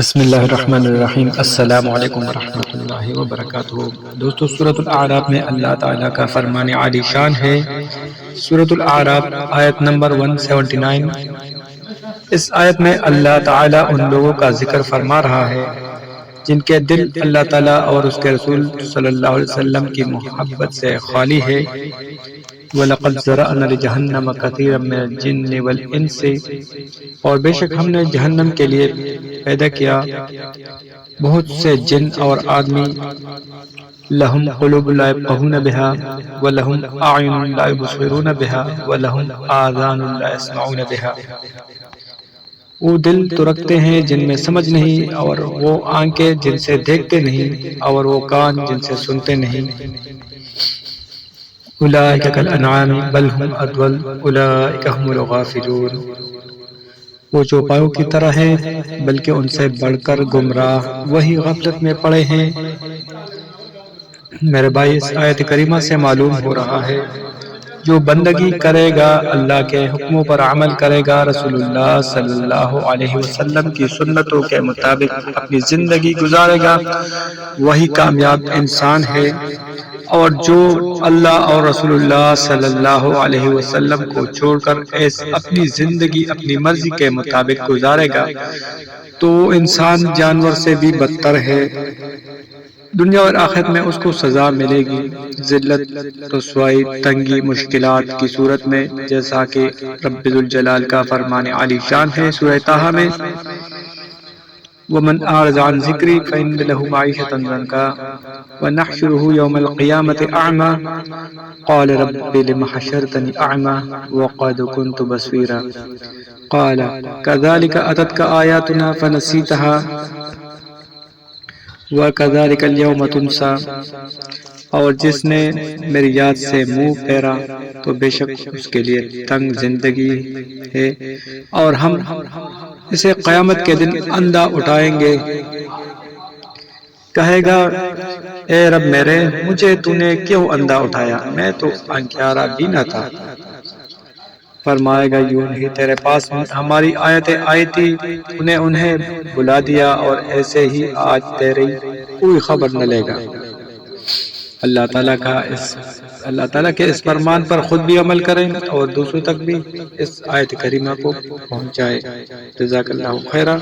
بسم اللہ الرحمن الرحیم۔ السلام علیکم ورحمۃ اللہ وبرکاتہ۔ دوستو، سورۃ الاعراف میں اللہ تعالیٰ کا فرمان عالی شان ہے۔ سورۃ الاعراف آیت نمبر 179۔ اس آیت میں اللہ تعالیٰ ان لوگوں کا ذکر فرما رہا ہے جن کے دل اللہ تعالیٰ اور اس کے رسول صلی اللہ علیہ وسلم کی محبت سے خالی ہے۔ وَلَقَدْ ذَرَأْنَا لِجَهَنَّمَ كَثِيرًا مِنَ الْجِنِّ وَالْإِنسِ، اور بے شک ہم نے جہنم کے لیے پیدا کیا بہت سے جن اور آدمی۔ لَهُمْ قُلُوبٌ لَا يَفْقَهُونَ بِهَا وَلَهُمْ أَعْيُنٌ لَا يُبْصِرُونَ بِهَا وَلَهُمْ آذَانٌ لَا يَسْمَعُونَ بِهَا۔ وہ دل تو رکھتے ہیں جن میں سمجھ نہیں، اور وہ آنکھیں جن سے دیکھتے نہیں، اور وہ کان جن سے سنتے نہیں۔ اولئک کالانعام بل هم اضل اولئک هم الغافلون، وہ چوپایوں کی طرح ہیں بلکہ ان سے بڑھ کر گمراہ وہی غفلت میں پڑے ہیں۔ میرے بھائی، اس آیت کریمہ سے معلوم ہو رہا ہے جو بندگی کرے گا، اللہ کے حکموں پر عمل کرے گا، رسول اللہ صلی اللہ علیہ وسلم کی سنتوں کے مطابق اپنی زندگی گزارے گا، وہی کامیاب انسان ہے۔ اور جو اللہ اور رسول اللہ صلی اللہ علیہ وسلم کو چھوڑ کر اپنی زندگی اپنی مرضی کے مطابق گزارے گا تو وہ انسان جانور سے بھی بدتر ہے۔ دنیا اور آخرت میں اس کو سزا ملے گی، ذلت، رسوائی، تنگی، مشکلات کی صورت میں، جیسا کہ رب ذوالجلال کا فرمان عالی شان ہے سورہ طٰہٰ میں۔ وَمَنْ أَعْرَضَ عَنْ ذِكْرِي فَإِنَّ لَهُ مَعِيشَةً ضَنكًا وَنَحْشُرُهُ يَوْمَ الْقِيَامَةِ أَعْمَى قَالَ رَبِّ لِمَ حَشَرْتَنِي أَعْمَى وَقَدْ كُنْتُ بَصِيرًا قَالَ كَذَلِكَ أَتَتْكَ آيَاتُنَا فَنَسِيتَهَا وَكَذَلِكَ الْيَوْمَ تُنْسَى، اور جس نے میری یاد سے منہ پھیرا تو بے شک اس کے لیے تنگ زندگی ہے، اور ہم اسے قیامت کے دن اندھا اٹھائیں گے۔ کہے گا، اے رب میرے، مجھے تو نے کیوں اندھا اٹھایا؟ میں تو اندھیارا بینا تھا۔ فرمائے گا، یوں ہی تیرے پاس ہماری آیتیں آئی تھی، تو نے انہیں بھلا دیا، اور ایسے ہی آج تیری کوئی خبر نہ لے گا۔ اللہ تعالیٰ کے اس فرمان پر خود بھی عمل کریں اور دوسروں تک بھی اس آیت کریمہ کو پہنچائے۔ جزاک اللہ خیرا۔